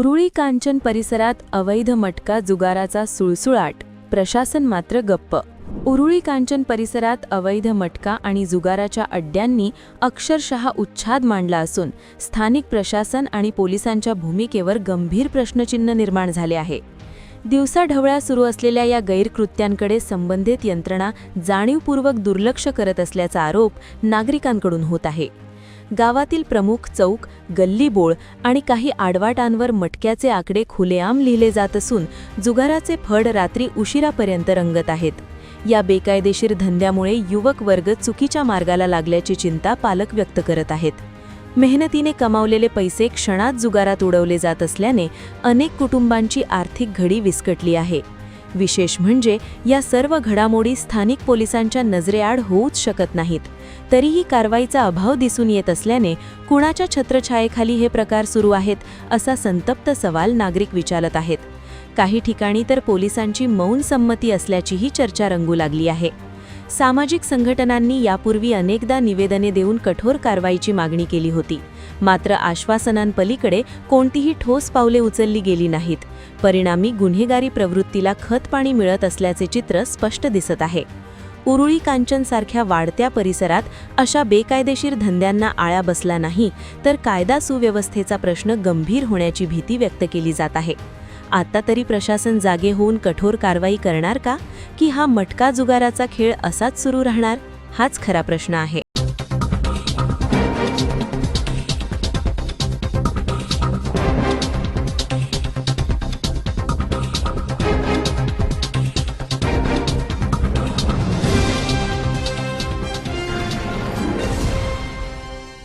उरुळी कांचन परिसरात अवैध मटका जुगाराचा सुळसुळाट, प्रशासन मात्र गप्प. उरुळी कांचन परिसरात अवैध मटका आणि जुगाराच्या अड्ड्यांनी अक्षरशः उच्छाद मांडला असून स्थानिक प्रशासन आणि पोलिसांच्या भूमिकेवर गंभीर प्रश्नचिन्ह निर्माण झाले आहे. दिवसाढवळ्या सुरू असलेल्या या गैरकृत्यांकडे संबंधित यंत्रणा जाणीवपूर्वक दुर्लक्ष करत असल्याचा आरोप नागरिकांकडून होत आहे. गावातील प्रमुख चौक, गल्लीबोळ आणि काही आडवाटांवर मटक्याचे आकडे खुलेआम लिहिले जात असून जुगाराचे फड रात्री उशिरापर्यंत रंगत आहेत. या बेकायदेशीर धंद्यामुळे युवक वर्ग चुकीच्या मार्गाला लागल्याची चिंता पालक व्यक्त करत आहेत. मेहनतीने कमावलेले पैसे क्षणात जुगारात उडवले जात असल्याने अनेक कुटुंबांची आर्थिक घडी विस्कटली आहे. विशेष म्हणजे या सर्व घडामोडी स्थानिक पोलिसांच्या नजरेआड होऊच शकत नाहीत. तरीही कारवाईचा अभाव दिसून येत असल्याने कुणाच्या छत्रछायेखाली हे प्रकार सुरू आहेत असा संतप्त सवाल नागरिक विचारत आहेत. काही ठिकाणी तर पोलिसांची मौन संमती असल्याचीही चर्चा रंगू लागली आहे. सामाजिक संघटनांनी यापूर्वी अनेकदा निवेदने देऊन कठोर कारवाईची मागणी केली होती. मात्र आश्वासनांपलीकडे कोणतीही ठोस पावले उचलली गेली नाहीत. परिणामी गुन्हेगारी प्रवृत्तीला खतपाणी मिळत असल्याचे चित्र स्पष्ट दिसत आहे. उरुळी कांचन सारख्या वाढत्या परिसरात अशा बेकायदेशीर धंद्यांना आळा बसला नाही तर कायदा सुव्यवस्थेचा प्रश्न गंभीर होण्याची भीती व्यक्त केली जात आहे. आता तरी प्रशासन जागे होऊन कठोर कारवाई करणार का, की हा मटका जुगाराचा खेळ असाच सुरू राहणार, हाच खरा प्रश्न आहे.